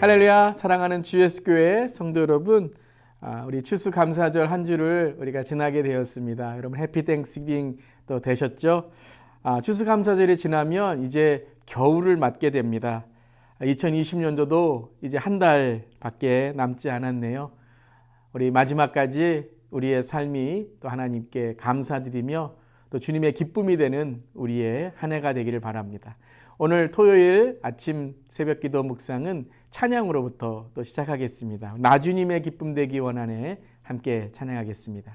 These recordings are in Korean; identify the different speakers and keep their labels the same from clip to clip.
Speaker 1: 할렐루야, 사랑하는 GS교회 성도 여러분, 우리 추수감사절 한 주를 우리가 지나게 되었습니다. 여러분 해피 땡스기빙 또 되셨죠? 추수감사절이 지나면 이제 겨울을 맞게 됩니다. 2020년도도 이제 한 달밖에 남지 않았네요. 우리 마지막까지 우리의 삶이 또 하나님께 감사드리며 또 주님의 기쁨이 되는 우리의 한 해가 되기를 바랍니다. 오늘 토요일 아침 새벽기도 묵상은 찬양으로부터 또 시작하겠습니다. 나 주님의 기쁨 되기 원하네 함께 찬양하겠습니다.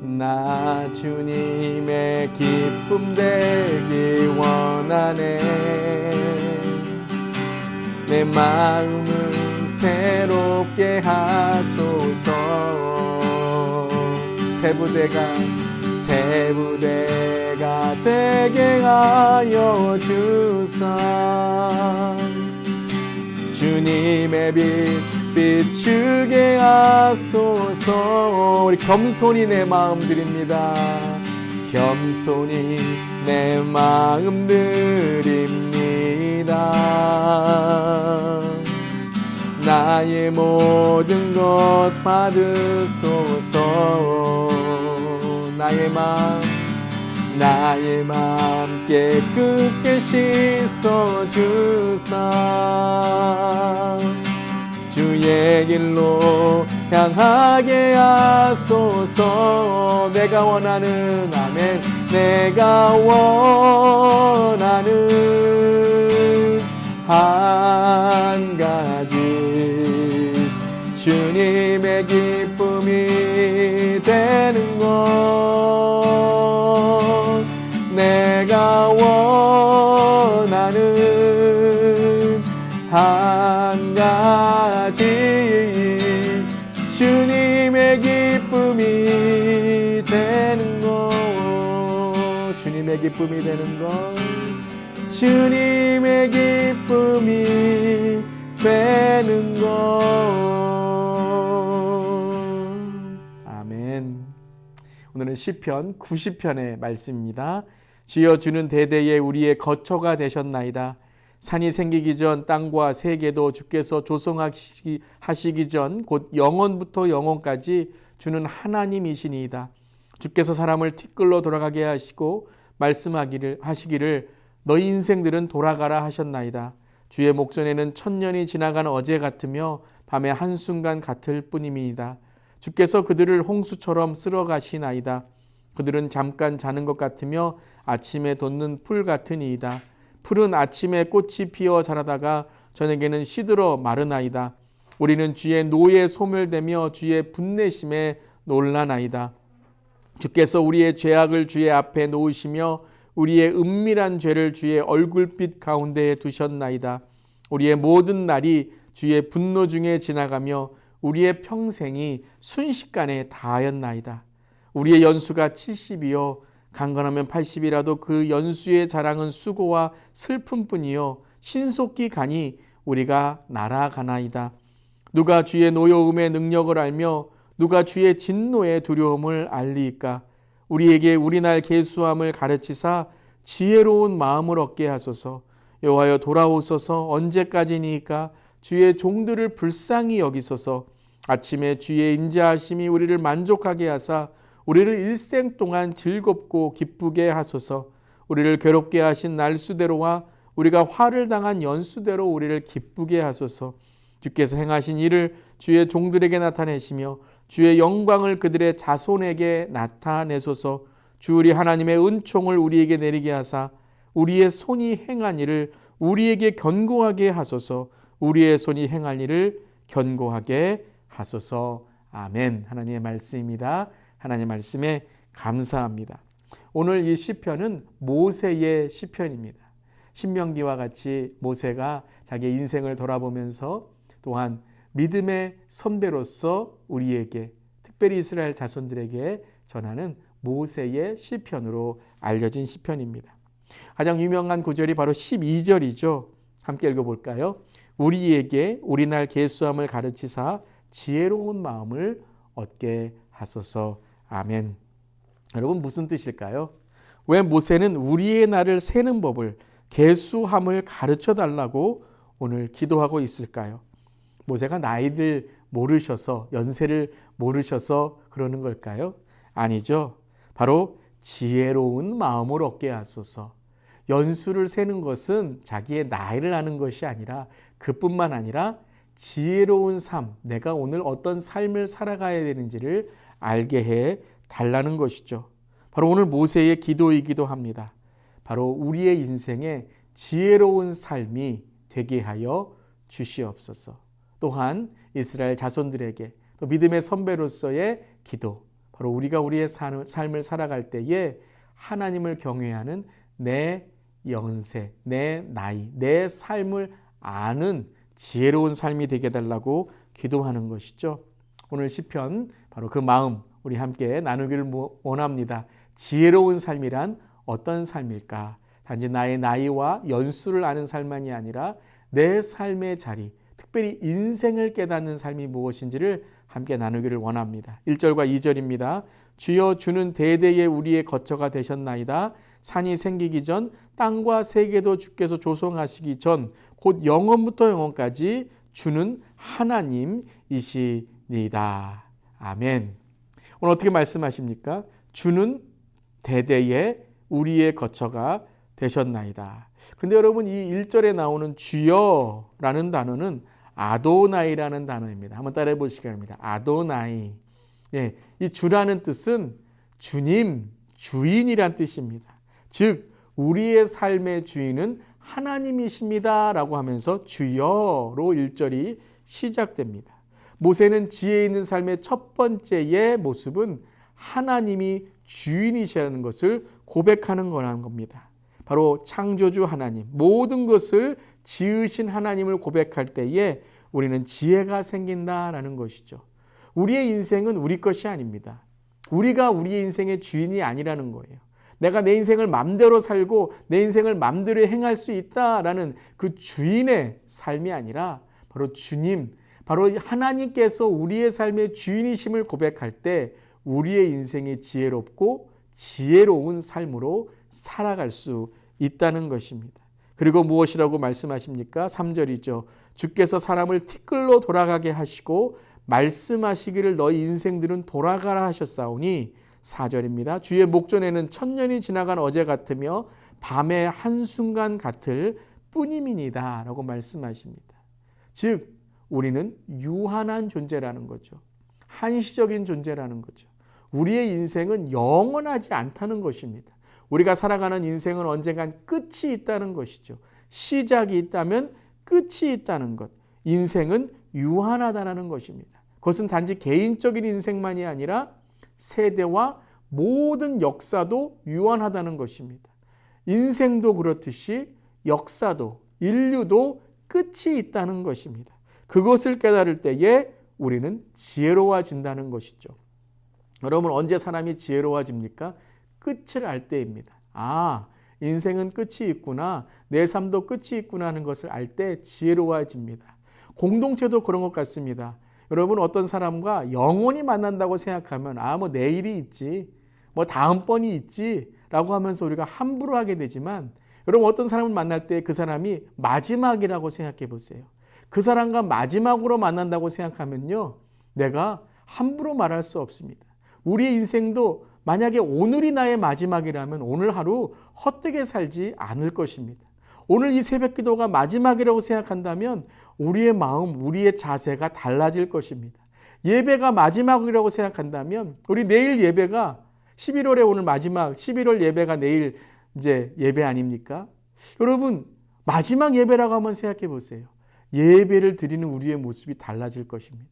Speaker 1: 나 주님의 기쁨 되기 원하네 내 마음을 새롭게 하소서 새 부대가 되게 하여 주사 주님의 빛 비추게 하소서. 우리 겸손히 내 마음 드립니다. 겸손히 내 마음 드립니다. 나의 모든 것 받으소서. 나의 마음 깨끗게 씻어주사 주의 길로 향하게 하소서. 내가 원하는 아멘 내가 원하는 한 가지 주님의 기쁨이 되는 것 내가 원하는 한 가지 주님의 기쁨이 되는 것 주님의 기쁨이 되는 것 주님의 기쁨이 되는 것 아멘. 오늘은 시편 90편의 말씀입니다. 주여 주는 대대에 우리의 거처가 되셨나이다. 산이 생기기 전 땅과 세계도 주께서 조성하시기 전 곧 영원부터 영원까지 주는 하나님이시니이다. 주께서 사람을 티끌로 돌아가게 하시고 말씀하시기를 너희 인생들은 돌아가라 하셨나이다. 주의 목전에는 천년이 지나간 어제 같으며 밤의 한순간 같을 뿐임이니이다. 주께서 그들을 홍수처럼 쓸어가시나이다. 그들은 잠깐 자는 것 같으며 아침에 돋는 풀 같으니이다. 풀은 아침에 꽃이 피어 자라다가 저녁에는 시들어 마르나이다. 우리는 주의 노에 소멸되며 주의 분내심에 놀라나이다. 주께서 우리의 죄악을 주의 앞에 놓으시며 우리의 은밀한 죄를 주의 얼굴빛 가운데에 두셨나이다. 우리의 모든 날이 주의 분노 중에 지나가며 우리의 평생이 순식간에 다하였나이다. 우리의 연수가 70이요 강건하면 80이라도 그 연수의 자랑은 수고와 슬픔뿐이요 신속히 가니 우리가 날아가나이다. 누가 주의 노여움의 능력을 알며 누가 주의 진노의 두려움을 알리이까. 우리에게 우리날 계수함을 가르치사 지혜로운 마음을 얻게 하소서. 여호와여 돌아오소서. 언제까지니까 주의 종들을 불쌍히 여기소서. 아침에 주의 인자하심이 우리를 만족하게 하사 우리를 일생 동안 즐겁고 기쁘게 하소서. 우리를 괴롭게 하신 날수대로와 우리가 화를 당한 연수대로 우리를 기쁘게 하소서. 주께서 행하신 일을 주의 종들에게 나타내시며 주의 영광을 그들의 자손에게 나타내소서. 주 우리 하나님의 은총을 우리에게 내리게 하사 우리의 손이 행한 일을 우리에게 견고하게 하소서. 우리의 손이 행한 일을 견고하게 하소서. 아멘. 하나님의 말씀입니다. 하나님의 말씀에 감사합니다. 오늘 이 시편은 모세의 시편입니다. 신명기와 같이 모세가 자기의 인생을 돌아보면서 또한 믿음의 선배로서 우리에게 특별히 이스라엘 자손들에게 전하는 모세의 시편으로 알려진 시편입니다. 가장 유명한 구절이 바로 12절이죠. 함께 읽어볼까요? 우리에게 우리날 계수함을 가르치사 지혜로운 마음을 얻게 하소서. 아멘. 여러분 무슨 뜻일까요? 왜 모세는 우리의 날을 세는 법을 계수함을 가르쳐 달라고 오늘 기도하고 있을까요? 모세가 나이를 모르셔서, 연세를 모르셔서 그러는 걸까요? 아니죠. 바로 지혜로운 마음을 얻게 하소서. 연수를 세는 것은 자기의 나이를 아는 것이 아니라, 그뿐만 아니라 지혜로운 삶, 내가 오늘 어떤 삶을 살아가야 되는지를 알게 해 달라는 것이죠. 바로 오늘 모세의 기도이기도 합니다. 바로 우리의 인생에 지혜로운 삶이 되게 하여 주시옵소서. 또한 이스라엘 자손들에게 또 믿음의 선배로서의 기도, 바로 우리가 우리의 삶을 살아갈 때에 하나님을 경외하는 내 연세, 내 나이, 내 삶을 아는 지혜로운 삶이 되게 달라고 기도하는 것이죠. 오늘 시편, 바로 그 마음 우리 함께 나누기를 원합니다. 지혜로운 삶이란 어떤 삶일까? 단지 나의 나이와 연수를 아는 삶만이 아니라 내 삶의 자리, 특별히 인생을 깨닫는 삶이 무엇인지를 함께 나누기를 원합니다. 1절과 2절입니다. 주여, 주는 대대에 우리의 거처가 되셨나이다. 산이 생기기 전 땅과 세계도 주께서 조성하시기 전 곧 영원부터 영원까지 주는 하나님이시니이다. 아멘. 오늘 어떻게 말씀하십니까? 주는 대대에 우리의 거처가 되셨나이다. 근데 여러분, 이 1절에 나오는 주여라는 단어는 아도나이라는 단어입니다. 한번 따라해 보시기 바랍니다. 아도나이. 예, 이 주라는 뜻은 주님, 주인이란 뜻입니다. 즉 우리의 삶의 주인은 하나님이십니다 라고 하면서 주여로 1절이 시작됩니다. 모세는 지혜 있는 삶의 첫 번째의 모습은 하나님이 주인이시라는 것을 고백하는 거라는 겁니다. 바로 창조주 하나님, 모든 것을 지으신 하나님을 고백할 때에 우리는 지혜가 생긴다라는 것이죠. 우리의 인생은 우리 것이 아닙니다. 우리가 우리의 인생의 주인이 아니라는 거예요. 내가 내 인생을 맘대로 살고 내 인생을 맘대로 행할 수 있다라는 그 주인의 삶이 아니라 바로 주님, 바로 하나님께서 우리의 삶의 주인이심을 고백할 때 우리의 인생이 지혜롭고 지혜로운 삶으로 살아갈 수 있다는 것입니다. 그리고 무엇이라고 말씀하십니까? 3절이죠. 주께서 사람을 티끌로 돌아가게 하시고 말씀하시기를 너희 인생들은 돌아가라 하셨사오니 4절입니다. 주의 목전에는 천년이 지나간 어제 같으며 밤의 한순간 같을 뿐임이니이다 라고 말씀하십니다. 즉 우리는 유한한 존재라는 거죠. 한시적인 존재라는 거죠. 우리의 인생은 영원하지 않다는 것입니다. 우리가 살아가는 인생은 언젠간 끝이 있다는 것이죠. 시작이 있다면 끝이 있다는 것. 인생은 유한하다는 것입니다. 그것은 단지 개인적인 인생만이 아니라 세대와 모든 역사도 유한하다는 것입니다. 인생도 그렇듯이 역사도, 인류도 끝이 있다는 것입니다. 그것을 깨달을 때에 우리는 지혜로워진다는 것이죠. 여러분, 언제 사람이 지혜로워집니까? 끝을 알 때입니다. 아, 인생은 끝이 있구나, 내 삶도 끝이 있구나 하는 것을 알 때 지혜로워집니다. 공동체도 그런 것 같습니다. 여러분, 어떤 사람과 영원히 만난다고 생각하면 뭐 내일이 있지, 뭐 다음번이 있지 라고 하면서 우리가 함부로 하게 되지만, 여러분 어떤 사람을 만날 때 그 사람이 마지막이라고 생각해 보세요. 그 사람과 마지막으로 만난다고 생각하면요, 내가 함부로 말할 수 없습니다. 우리의 인생도 만약에 오늘이 나의 마지막이라면 오늘 하루 헛되게 살지 않을 것입니다. 오늘 이 새벽 기도가 마지막이라고 생각한다면 우리의 마음, 우리의 자세가 달라질 것입니다. 예배가 마지막이라고 생각한다면 우리 내일 예배가 11월에 오늘 마지막 11월 예배가 내일 이제 예배 아닙니까? 여러분, 마지막 예배라고 한번 생각해 보세요. 예배를 드리는 우리의 모습이 달라질 것입니다.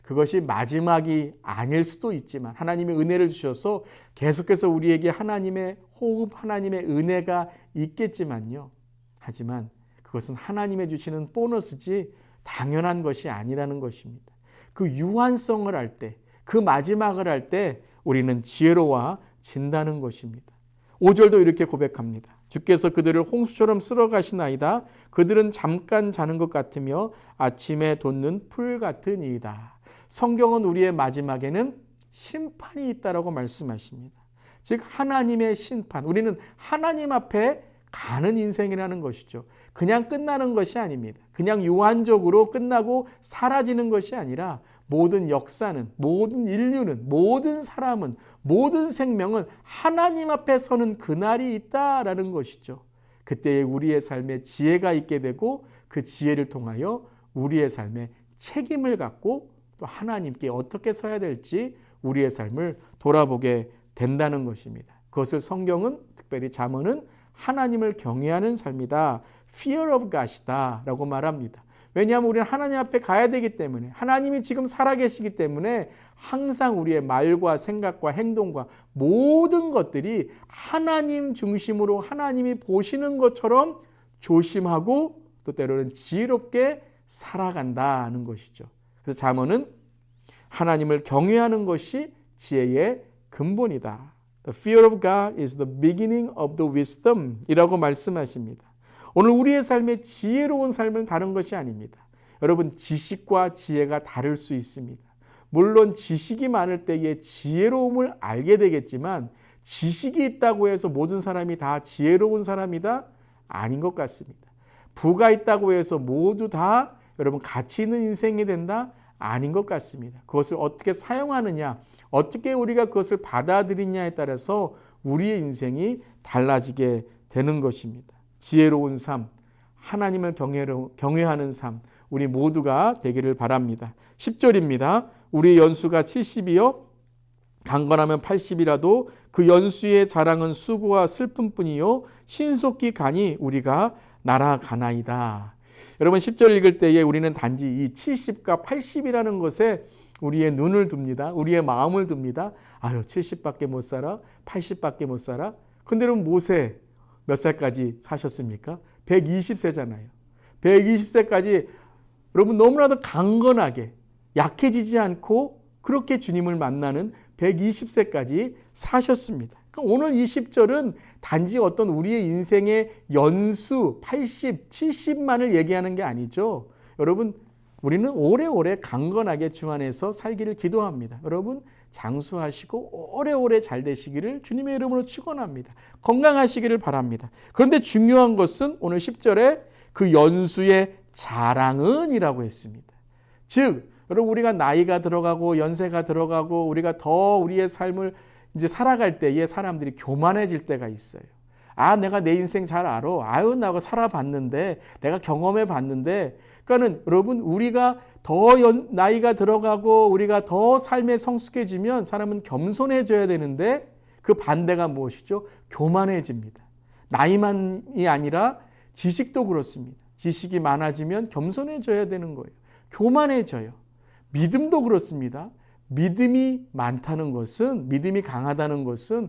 Speaker 1: 그것이 마지막이 아닐 수도 있지만 하나님의 은혜를 주셔서 계속해서 우리에게 하나님의 호흡, 하나님의 은혜가 있겠지만요. 하지만 그것은 하나님의 주시는 보너스지 당연한 것이 아니라는 것입니다. 그 유한성을 알 때, 그 마지막을 알 때 우리는 지혜로워진다는 것입니다. 5절도 이렇게 고백합니다. 주께서 그들을 홍수처럼 쓸어가시나이다. 그들은 잠깐 자는 것 같으며 아침에 돋는 풀 같으니이다. 성경은 우리의 마지막에는 심판이 있다라고 말씀하십니다. 즉 하나님의 심판, 우리는 하나님 앞에 가는 인생이라는 것이죠. 그냥 끝나는 것이 아닙니다. 그냥 유한적으로 끝나고 사라지는 것이 아니라 모든 역사는, 모든 인류는, 모든 사람은, 모든 생명은 하나님 앞에 서는 그날이 있다라는 것이죠. 그때 우리의 삶에 지혜가 있게 되고 그 지혜를 통하여 우리의 삶에 책임을 갖고 또 하나님께 어떻게 서야 될지 우리의 삶을 돌아보게 된다는 것입니다. 그것을 성경은, 특별히 잠언은 하나님을 경외하는 삶이다. Fear of God이다 라고 말합니다. 왜냐하면 우리는 하나님 앞에 가야 되기 때문에, 하나님이 지금 살아계시기 때문에 항상 우리의 말과 생각과 행동과 모든 것들이 하나님 중심으로 하나님이 보시는 것처럼 조심하고 또 때로는 지혜롭게 살아간다는 것이죠. 그래서 잠언은 하나님을 경외하는 것이 지혜의 근본이다. The fear of God is the beginning of the wisdom 이라고 말씀하십니다. 오늘 우리의 삶에 지혜로운 삶은 다른 것이 아닙니다. 여러분, 지식과 지혜가 다를 수 있습니다. 물론 지식이 많을 때에 지혜로움을 알게 되겠지만 지식이 있다고 해서 모든 사람이 다 지혜로운 사람이다? 아닌 것 같습니다. 부가 있다고 해서 모두 다 여러분 가치 있는 인생이 된다? 아닌 것 같습니다. 그것을 어떻게 사용하느냐, 어떻게 우리가 그것을 받아들이냐에 따라서 우리의 인생이 달라지게 되는 것입니다. 지혜로운 삶, 하나님을 경외하는 삶, 우리 모두가 되기를 바랍니다. 10절입니다. 우리의 연수가 70이요 강건하면 80이라도 그 연수의 자랑은 수고와 슬픔뿐이요 신속히 가니 우리가 날아가나이다. 여러분, 10절 읽을 때에 우리는 단지 이 70과 80이라는 것에 우리의 눈을 둡니다. 우리의 마음을 둡니다. 아유, 70밖에 못 살아? 80밖에 못 살아? 근데 여러분, 모세 몇 살까지 사셨습니까? 120세잖아요. 120세까지 여러분 너무나도 강건하게 약해지지 않고 그렇게 주님을 만나는 120세까지 사셨습니다. 오늘 20절은 단지 어떤 우리의 인생의 연수 80, 70만을 얘기하는 게 아니죠. 여러분, 우리는 오래오래 강건하게 주 안에서 살기를 기도합니다. 여러분, 장수하시고 오래오래 잘 되시기를 주님의 이름으로 축원합니다. 건강하시기를 바랍니다. 그런데 중요한 것은 오늘 10절에 그 연수의 자랑은 이라고 했습니다. 즉, 여러분, 우리가 나이가 들어가고 연세가 들어가고 우리가 더 우리의 삶을 이제 살아갈 때에 사람들이 교만해질 때가 있어요. 아, 내가 내 인생 잘 알아. 아유, 나가 살아봤는데, 내가 경험해봤는데. 그러니까는 여러분, 우리가 더 나이가 들어가고 우리가 더 삶에 성숙해지면 사람은 겸손해져야 되는데 그 반대가 무엇이죠? 교만해집니다. 나이만이 아니라 지식도 그렇습니다. 지식이 많아지면 겸손해져야 되는 거예요. 교만해져요. 믿음도 그렇습니다. 믿음이 많다는 것은, 믿음이 강하다는 것은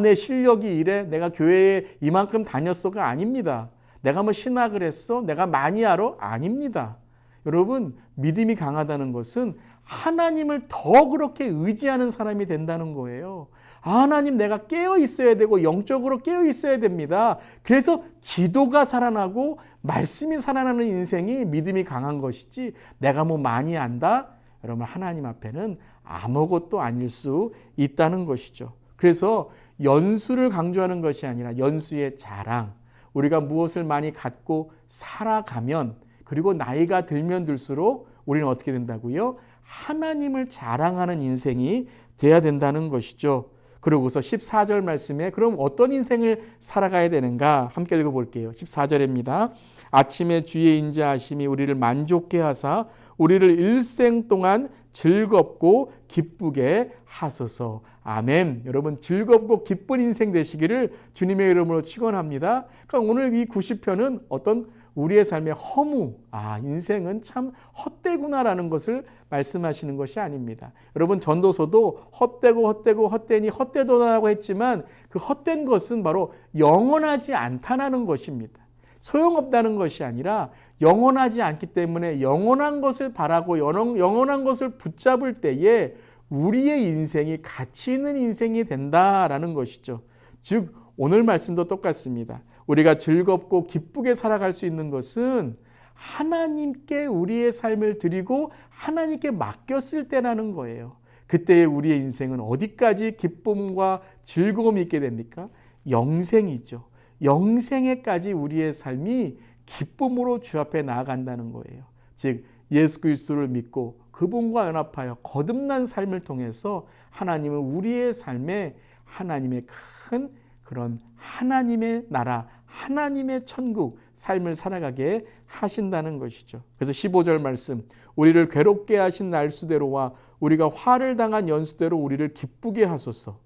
Speaker 1: 내 실력이 이래, 내가 교회에 이만큼 다녔어가 아닙니다. 내가 뭐 신학을 했어? 내가 많이 알아? 아닙니다. 여러분, 믿음이 강하다는 것은 하나님을 더 그렇게 의지하는 사람이 된다는 거예요. 하나님, 내가 깨어 있어야 되고 영적으로 깨어 있어야 됩니다. 그래서 기도가 살아나고 말씀이 살아나는 인생이 믿음이 강한 것이지, 내가 뭐 많이 안다? 여러분, 하나님 앞에는 아무것도 아닐 수 있다는 것이죠. 그래서 연수를 강조하는 것이 아니라 연수의 자랑, 우리가 무엇을 많이 갖고 살아가면, 그리고 나이가 들면 들수록 우리는 어떻게 된다고요? 하나님을 자랑하는 인생이 돼야 된다는 것이죠. 그러고서 14절 말씀에 그럼 어떤 인생을 살아가야 되는가? 함께 읽어볼게요. 14절입니다. 아침에 주의 인자하심이 우리를 만족케 하사 우리를 일생 동안 즐겁고 기쁘게 하소서. 아멘. 여러분, 즐겁고 기쁜 인생 되시기를 주님의 이름으로 축원합니다. 그러니까 오늘 이 90편은 어떤 우리의 삶의 허무, 인생은 참 헛되구나라는 것을 말씀하시는 것이 아닙니다. 여러분, 전도서도 헛되니 헛되도다라고 했지만 그 헛된 것은 바로 영원하지 않다는 것입니다. 소용없다는 것이 아니라 영원하지 않기 때문에 영원한 것을 바라고 영원한 것을 붙잡을 때에 우리의 인생이 가치 있는 인생이 된다라는 것이죠. 즉, 오늘 말씀도 똑같습니다. 우리가 즐겁고 기쁘게 살아갈 수 있는 것은 하나님께 우리의 삶을 드리고 하나님께 맡겼을 때라는 거예요. 그때 우리의 인생은 어디까지 기쁨과 즐거움이 있게 됩니까? 영생이죠. 영생에까지 우리의 삶이 기쁨으로 주 앞에 나아간다는 거예요. 즉 예수 그리스도를 믿고 그분과 연합하여 거듭난 삶을 통해서 하나님은 우리의 삶에 하나님의 큰 그런 하나님의 나라, 하나님의 천국 삶을 살아가게 하신다는 것이죠. 그래서 15절 말씀, 우리를 괴롭게 하신 날수대로와 우리가 화를 당한 연수대로 우리를 기쁘게 하소서.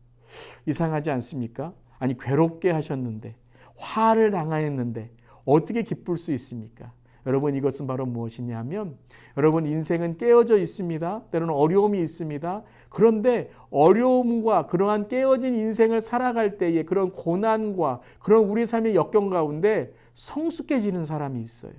Speaker 1: 이상하지 않습니까? 아니 괴롭게 하셨는데, 화를 당했는데 어떻게 기쁠 수 있습니까? 여러분, 이것은 바로 무엇이냐 하면, 여러분 인생은 깨어져 있습니다. 때로는 어려움이 있습니다. 그런데 어려움과 그러한 깨어진 인생을 살아갈 때에 그런 고난과 그런 우리 삶의 역경 가운데 성숙해지는 사람이 있어요.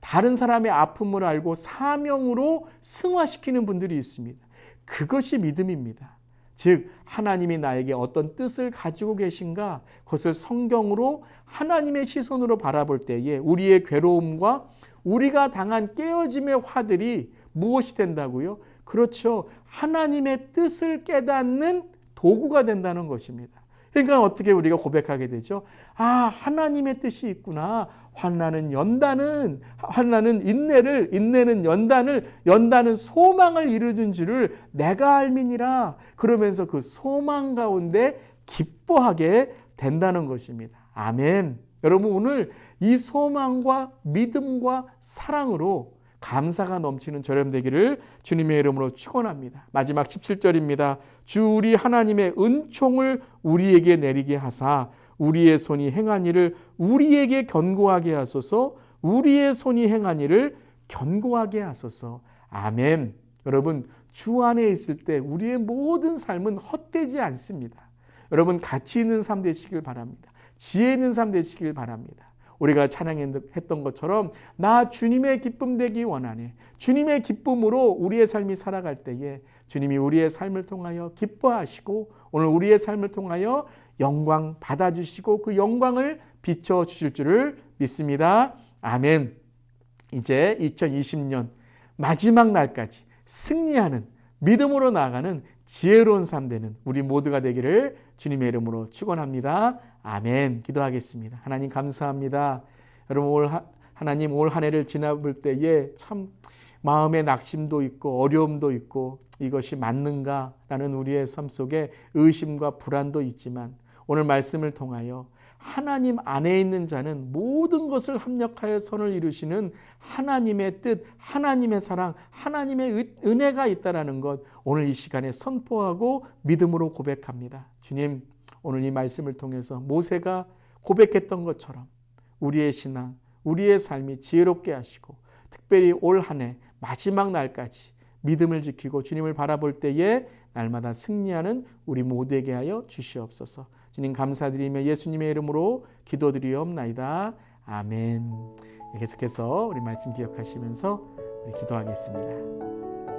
Speaker 1: 다른 사람의 아픔을 알고 사명으로 승화시키는 분들이 있습니다. 그것이 믿음입니다. 즉 하나님이 나에게 어떤 뜻을 가지고 계신가, 그것을 성경으로 하나님의 시선으로 바라볼 때에 우리의 괴로움과 우리가 당한 깨어짐의 화들이 무엇이 된다고요? 그렇죠. 하나님의 뜻을 깨닫는 도구가 된다는 것입니다. 그러니까 어떻게 우리가 고백하게 되죠? 아, 하나님의 뜻이 있구나. 환난은 연단은, 환난은 인내를, 인내는 연단을, 연단은 소망을 이루는 줄을 내가 알미니라. 그러면서 그 소망 가운데 기뻐하게 된다는 것입니다. 아멘. 여러분, 오늘 이 소망과 믿음과 사랑으로 감사가 넘치는 저녁 되기를 주님의 이름으로 축원합니다. 마지막 17절입니다. 주 우리 하나님의 은총을 우리에게 내리게 하사 우리의 손이 행한 일을 우리에게 견고하게 하소서. 우리의 손이 행한 일을 견고하게 하소서. 아멘. 여러분, 주 안에 있을 때 우리의 모든 삶은 헛되지 않습니다. 여러분, 가치 있는 삶 되시길 바랍니다. 지혜 있는 삶 되시길 바랍니다. 우리가 찬양했던 것처럼 나 주님의 기쁨 되기 원하네. 주님의 기쁨으로 우리의 삶이 살아갈 때에 주님이 우리의 삶을 통하여 기뻐하시고 오늘 우리의 삶을 통하여 영광 받아주시고 그 영광을 비춰주실 줄을 믿습니다. 아멘. 이제 2020년 마지막 날까지 승리하는 믿음으로 나아가는 지혜로운 삶 되는 우리 모두가 되기를 주님의 이름으로 축원합니다. 아멘. 기도하겠습니다. 하나님 감사합니다. 여러분 하나님 올 한 해를 지나볼 때에 참 마음의 낙심도 있고 어려움도 있고 이것이 맞는가라는 우리의 삶 속에 의심과 불안도 있지만 오늘 말씀을 통하여 하나님 안에 있는 자는 모든 것을 합력하여 선을 이루시는 하나님의 뜻, 하나님의 사랑, 하나님의 은혜가 있다는 것 오늘 이 시간에 선포하고 믿음으로 고백합니다. 주님, 오늘 이 말씀을 통해서 모세가 고백했던 것처럼 우리의 신앙, 우리의 삶이 지혜롭게 하시고 특별히 올 한 해 마지막 날까지 믿음을 지키고 주님을 바라볼 때에 날마다 승리하는 우리 모두에게 하여 주시옵소서. 주님 감사드리며 예수님의 이름으로 기도드리옵나이다. 아멘. 계속해서 우리 말씀 기억하시면서 우리 기도하겠습니다.